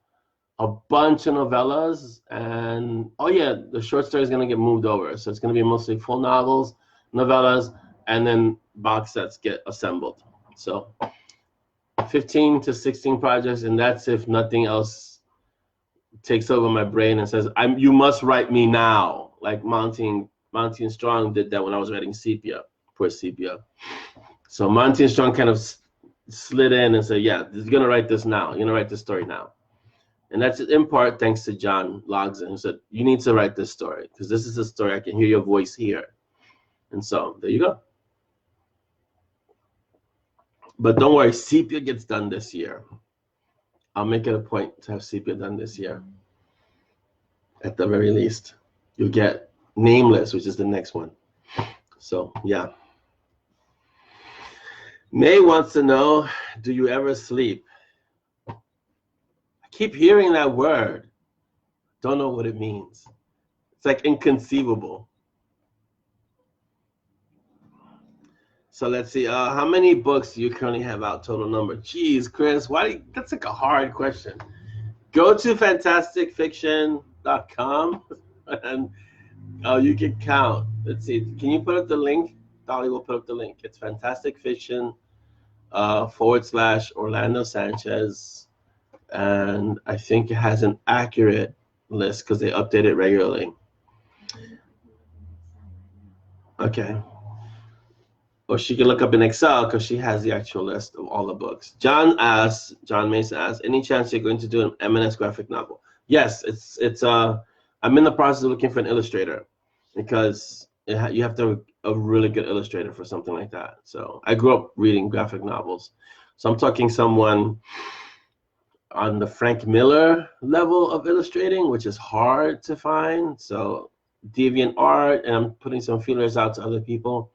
a bunch of novellas, and the short story is going to get moved over. So it's going to be mostly full novels, novellas, and then box sets get assembled. So 15 to 16 projects, and that's if nothing else takes over my brain and says, you must write me now. Like Monty and Strong did that when I was writing Sepia, poor Sepia. So Monty and Strong kind of slid in and said, yeah, you're going to write this now. You're going to write this story now. And that's in part thanks to John Logson, who said, you need to write this story because this is a story I can hear your voice here. And so there you go. But don't worry, Sepia gets done this year. I'll make it a point to have Sepia done this year. At the very least. You'll get Nameless, which is the next one. So, yeah. May wants to know, do you ever sleep? I keep hearing that word. Don't know what it means. It's like inconceivable. So let's see. How many books do you currently have out? Total number. Jeez, Chris, that's like a hard question. Go to fantasticfiction.com and you can count. Let's see. Can you put up the link? Dolly will put up the link. It's Fantastic Fiction / Orlando Sanchez. And I think it has an accurate list because they update it regularly. Okay. Or she can look up in Excel because she has the actual list of all the books. John Mason asks, any chance you're going to do an M&S graphic novel? Yes, I'm in the process of looking for an illustrator because you have to have a really good illustrator for something like that. So I grew up reading graphic novels. So I'm talking someone on the Frank Miller level of illustrating, which is hard to find. So DeviantArt, and I'm putting some feelers out to other people.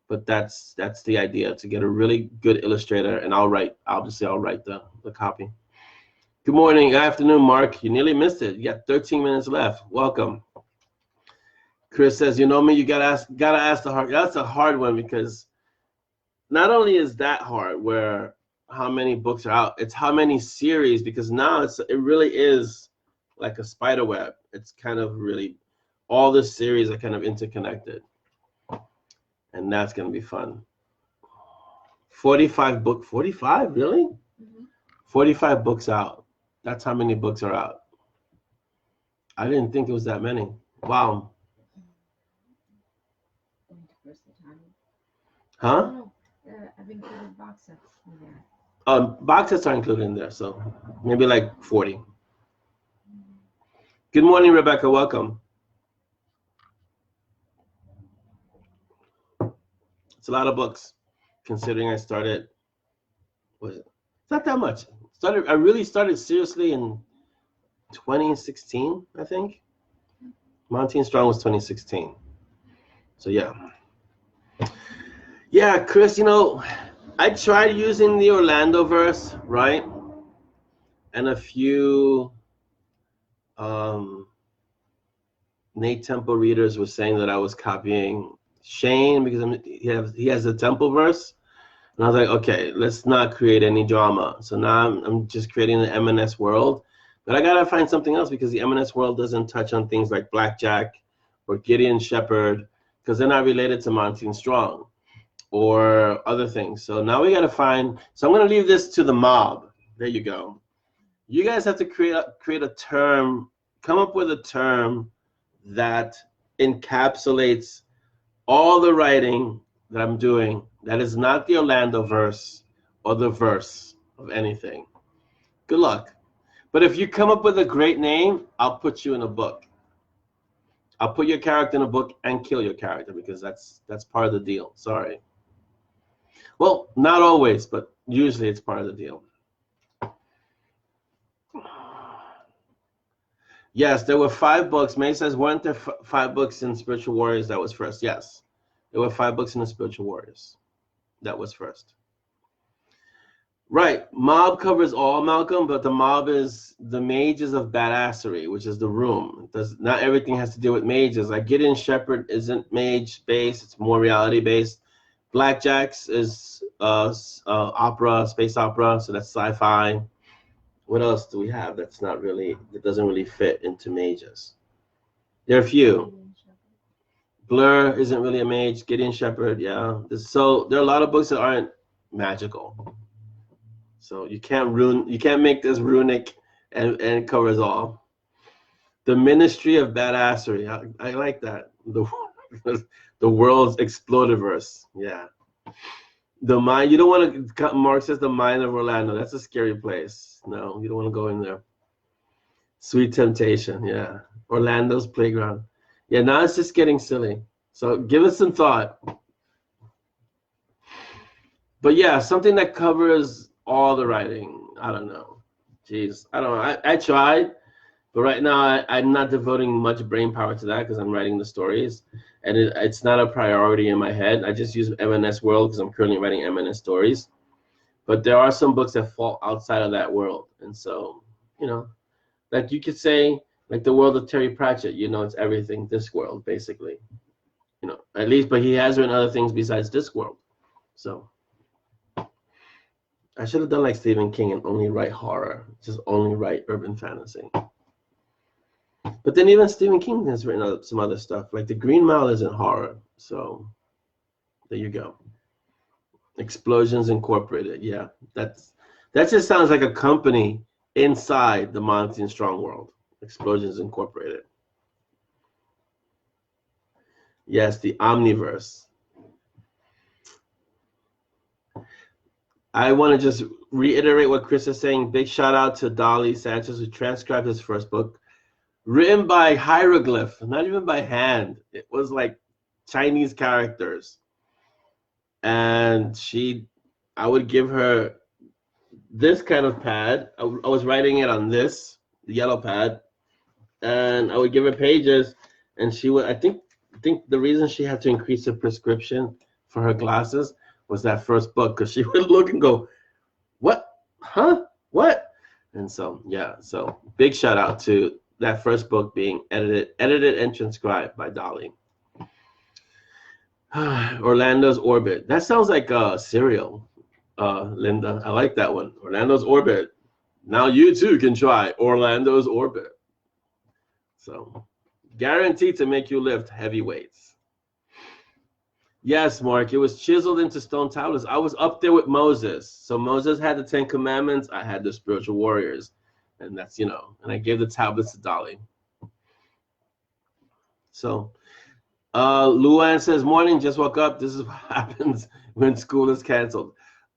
But that's the idea, to get a really good illustrator, and I'll write the copy. Good morning, good afternoon, Mark. You nearly missed it. You got 13 minutes left. Welcome. Chris says, you know me, you gotta ask the hard. That's a hard one because not only is that hard, where how many books are out, it's how many series, because now it really is like a spider web. It's kind of really, all the series are kind of interconnected. And that's going to be fun. 45 really? Mm-hmm. 45 books out. That's how many books are out. I didn't think it was that many. Wow. Huh? No, I've included box sets in there. Box sets are included in there, so maybe like 40. Good morning, Rebecca. Welcome. It's a lot of books, considering I started. It's not that much. I really started seriously in 2016, I think. Monty and Strong was 2016. So yeah. Yeah, Chris, I tried using the Orlandoverse, right? And a few Nate Temple readers were saying that I was copying Shane because he has the Templeverse, and I was like, okay, let's not create any drama. So now I'm just creating the M&S world, but I gotta find something else because the M&S world doesn't touch on things like Blackjack or Gideon Shepherd because they're not related to Monty and Strong or other things. So now we gotta find. So I'm gonna leave this to the mob. There you go. You guys have to create a term. Come up with a term that encapsulates all the writing that I'm doing that is not the Orlandoverse or the verse of anything. Good luck. But if you come up with a great name, I'll put you in a book. I'll put your character in a book and kill your character because that's part of the deal. Sorry. Well, not always, but usually it's part of the deal. Yes, there were 5 books. May says, weren't there 5 books in Spiritual Warriors that was first? Yes, there were 5 books in the Spiritual Warriors that was first. Right, mob covers all, Malcolm, but the mob is the mages of badassery, which is the room. Not everything has to do with mages. Like Gideon Shepherd isn't mage-based, it's more reality-based. Blackjacks is opera, space opera, so that's sci-fi. What else do we have that doesn't really fit into mages? There are a few. Blur isn't really a mage. Gideon Shepherd, yeah. So there are a lot of books that aren't magical. So you can't make this runic and it covers all. The Ministry of Badassery. I like that. The world's Exploderverse. Yeah. The mind, you don't want to, Mark says the mind of Orlando. That's a scary place. No, you don't want to go in there. Sweet Temptation, yeah. Orlando's Playground. Yeah, now it's just getting silly. So give it some thought. But yeah, something that covers all the writing. I don't know. Jeez, I don't know. I tried, but right now I'm not devoting much brain power to that because I'm writing the stories, and it's not a priority in my head. I just use M&S World because I'm currently writing M&S stories. But there are some books that fall outside of that world, and so like you could say, like the world of Terry Pratchett. It's everything Discworld basically. At least, but he has written other things besides Discworld. So I should have done like Stephen King and only write horror, just only write urban fantasy. But then even Stephen King has written some other stuff. Like The Green Mile isn't horror, so there you go. Explosions Incorporated, yeah, that just sounds like a company inside the Monty and Strong world. Explosions Incorporated. Yes, the Omniverse. I want to just reiterate what Chris is saying. Big shout out to Dolly Sanchez, who transcribed his first book, written by hieroglyph, not even by hand. It was like Chinese characters. And I would give her this kind of pad. I was writing it on this yellow pad, and I would give her pages, and she would. I think the reason she had to increase the prescription for her glasses was that first book, because she would look and go, "What? Huh? What?" And so so big shout out to that first book being edited and transcribed by Dolly. Orlando's Orbit. That sounds like a cereal, Linda. I like that one. Orlando's Orbit. Now you too can try Orlando's Orbit. So, guaranteed to make you lift heavy weights. Yes, Mark, it was chiseled into stone tablets. I was up there with Moses. So Moses had the 10 Commandments. I had the spiritual warriors. And that's, and I gave the tablets to Dolly. So, Luann says, morning, just woke up. This is what happens when school is canceled.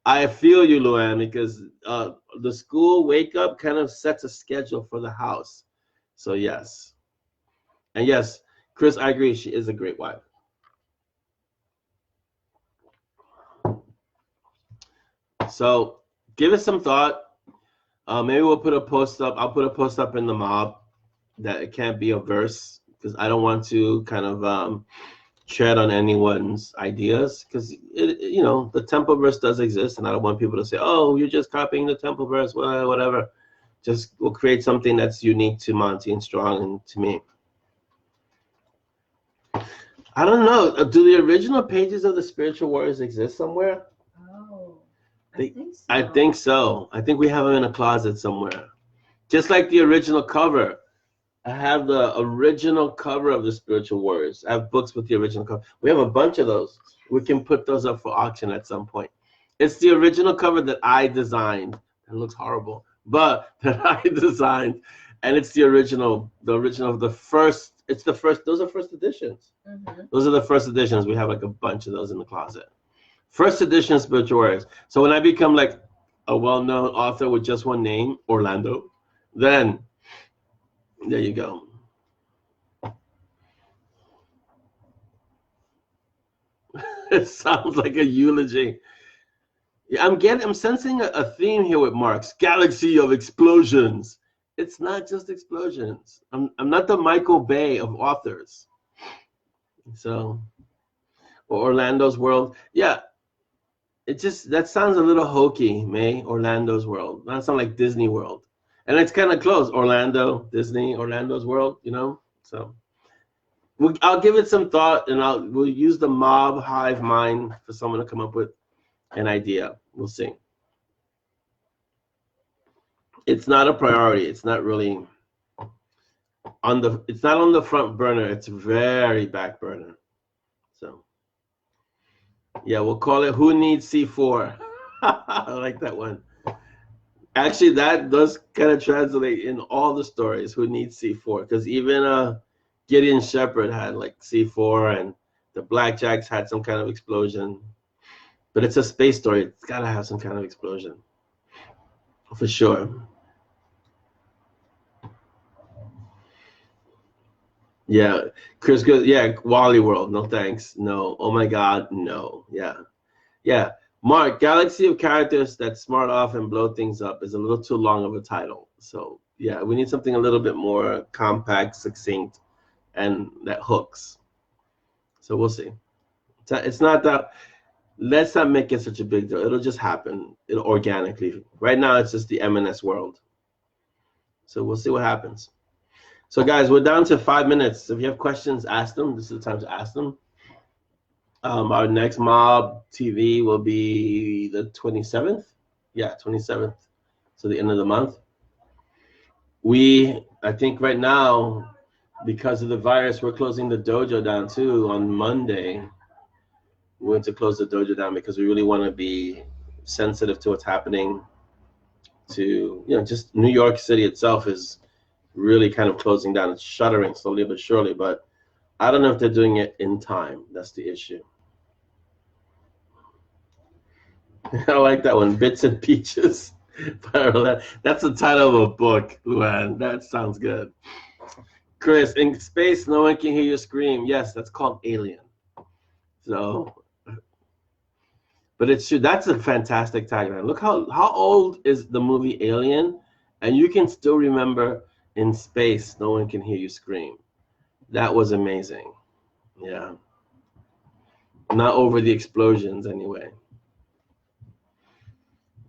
I feel you, Luann, because the school wake up kind of sets a schedule for the house. So, yes. And yes, Chris, I agree. She is a great wife. So, give it some thought. Maybe we'll put a post up. I'll put a post up in the mob that it can't be a verse, because I don't want to kind of tread on anyone's ideas, because the temple verse does exist, and I don't want people to say, oh, you're just copying the temple verse, whatever. Just we'll create something that's unique to Monty and Strong and to me. I don't know. Do the original pages of the Spiritual Warriors exist somewhere? Oh, I think so. I think we have them in a closet somewhere. Just like the original cover. I have the original cover of the Spiritual Warriors. I have books with the original cover. We have a bunch of those. We can put those up for auction at some point. It's the original cover that I designed. It looks horrible, but that I designed, and it's the original, the first. It's the first. Those are first editions. Mm-hmm. Those are the first editions. We have like a bunch of those in the closet. First edition Spiritual Warriors. So when I become like a well-known author with just one name, Orlando, then there you go. It sounds like a eulogy. Yeah, I'm sensing a theme here with Mark's Galaxy of Explosions. It's not just explosions. I'm not the Michael Bay of authors. So, or Orlando's World. Yeah, that sounds a little hokey, May. Orlando's World. That sounds like Disney World. And it's kind of close. Orlando, Disney, Orlando's World, So I'll give it some thought, and we'll use the mob hive mind for someone to come up with an idea. We'll see. It's not a priority. It's not really it's not on the front burner. It's very back burner. So yeah, we'll call it Who Needs C4. I like that one. Actually, that does kind of translate in all the stories, Who Needs C4, because even Gideon Shepherd had like C4, and the Blackjacks had some kind of explosion. But it's a space story. It's got to have some kind of explosion. For sure. Yeah, Chris, good. Yeah, Wally World. No thanks. No. Oh my God. No. Yeah. Yeah. Mark, Galaxy of Characters that smart off and blow things up is a little too long of a title. So yeah, we need something a little bit more compact, succinct, and that hooks. So we'll see. It's not that. Let's not make it such a big deal. It'll just happen. It'll organically. Right now, it's just the M&S world. So we'll see what happens. So guys, we're down to 5 minutes. If you have questions, ask them. This is the time to ask them. Our next Mob TV will be the 27th. Yeah, 27th. So the end of the month. I think right now, because of the virus, we're closing the dojo down too on Monday. We're going to close the dojo down because we really want to be sensitive to what's happening to, just New York City itself is really kind of closing down. It's shuttering slowly but surely, but I don't know if they're doing it in time. That's the issue. I like that one, Bits and Peaches. That's the title of a book, Luann. That sounds good. Chris, in space, no one can hear you scream. Yes, that's called Alien. So, but it's true. That's a fantastic tagline. Look how old is the movie Alien, and you can still remember in space, no one can hear you scream. That was amazing. Yeah. Not over the explosions anyway.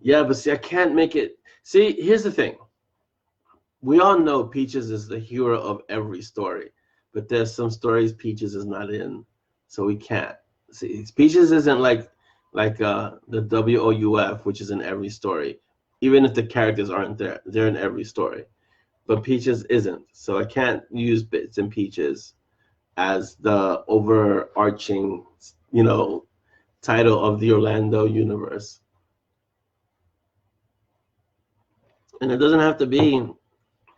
Yeah, but see, I can't make it. See, here's the thing. We all know Peaches is the hero of every story, but there's some stories Peaches is not in, so we can't. See, Peaches isn't like the WOUF, which is in every story. Even if the characters aren't there, they're in every story. But Peaches isn't, so I can't use Bits and Peaches as the overarching, title of the Orlando universe. And it doesn't have to be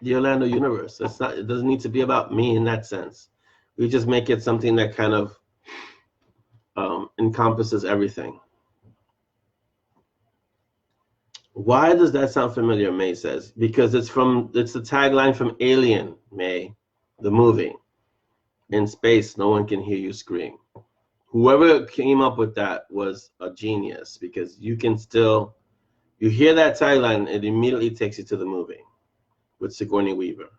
the Orlando universe. It doesn't need to be about me in that sense. We just make it something that kind of encompasses everything. Why does that sound familiar? May says because it's the tagline from Alien, May, the movie. In space, no one can hear you scream. Whoever came up with that was a genius because you hear that tagline, it immediately takes you to the movie with Sigourney Weaver.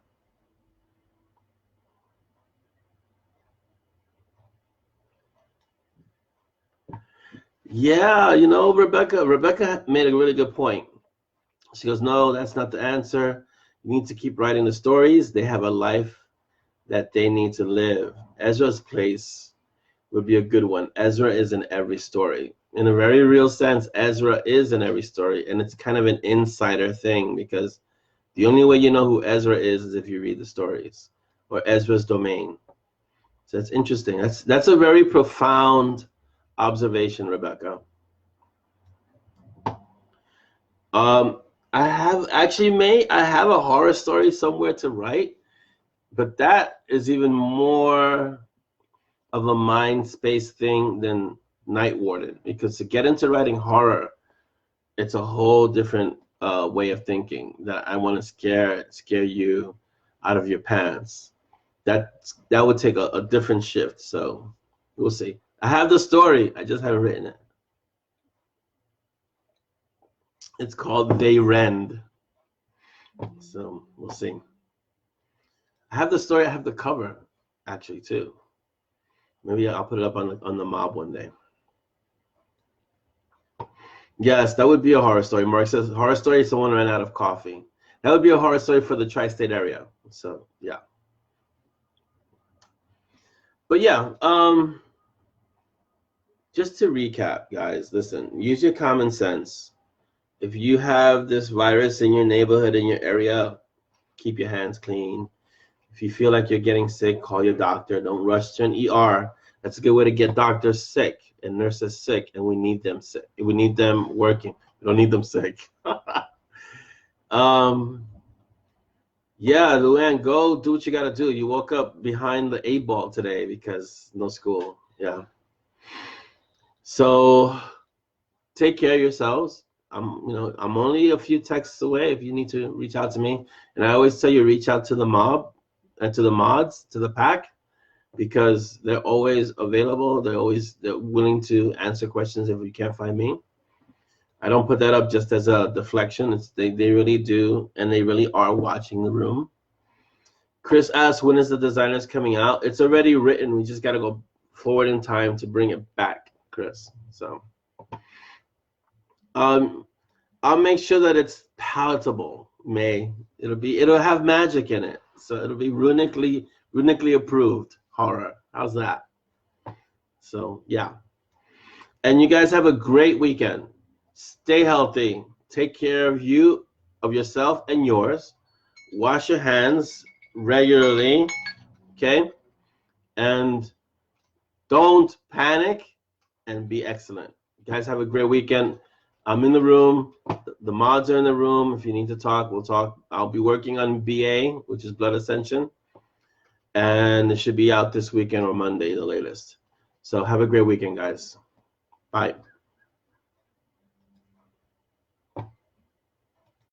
Yeah, Rebecca made a really good point. She goes, no, that's not the answer. You need to keep writing the stories. They have a life that they need to live. Ezra's place would be a good one. Ezra is in every story. In a very real sense, Ezra is in every story, and it's kind of an insider thing because the only way you know who Ezra is if you read the stories or Ezra's domain. So that's interesting. That's a very profound observation, Rebecca. I have a horror story somewhere to write, but that is even more of a mind space thing than Night Warden, because to get into writing horror, it's a whole different way of thinking that I want to scare you out of your pants. That would take a different shift. So we'll see. I have the story. I just haven't written it. It's called Deranged. So we'll see. I have the story. I have the cover, actually, too. Maybe I'll put it up on the mob one day. Yes, that would be a horror story. Mark says, horror story, someone ran out of coffee. That would be a horror story for the tri-state area. So, yeah. But, yeah, just to recap, guys, listen, use your common sense. If you have this virus in your neighborhood, in your area, keep your hands clean. If you feel like you're getting sick, call your doctor. Don't rush to an ER. That's a good way to get doctors sick and nurses sick, and we need them sick. We need them working. We don't need them sick. Yeah, Luann, go do what you got to do. You woke up behind the 8 ball today because no school. Yeah. So take care of yourselves. I'm only a few texts away if you need to reach out to me. And I always tell you, reach out to the mob. and to the mods, to the pack, because they're always available. They're willing to answer questions if you can't find me. I don't put that up just as a deflection. They really do, and they really are watching the room. Chris asked, when is the designers coming out? It's already written. We just got to go forward in time to bring it back, Chris. So I'll make sure that it's palatable, May. It'll have magic in it. So it'll be runically approved horror. How's that? So yeah. And you guys have a great weekend. Stay healthy. Take care of yourself and yours. Wash your hands regularly, okay? And don't panic, and be excellent. You guys have a great weekend. I'm in the room. The mods are in the room. If you need to talk, we'll talk. I'll be working on BA, which is Blood Ascension. And it should be out this weekend or Monday, the latest. So have a great weekend, guys. Bye.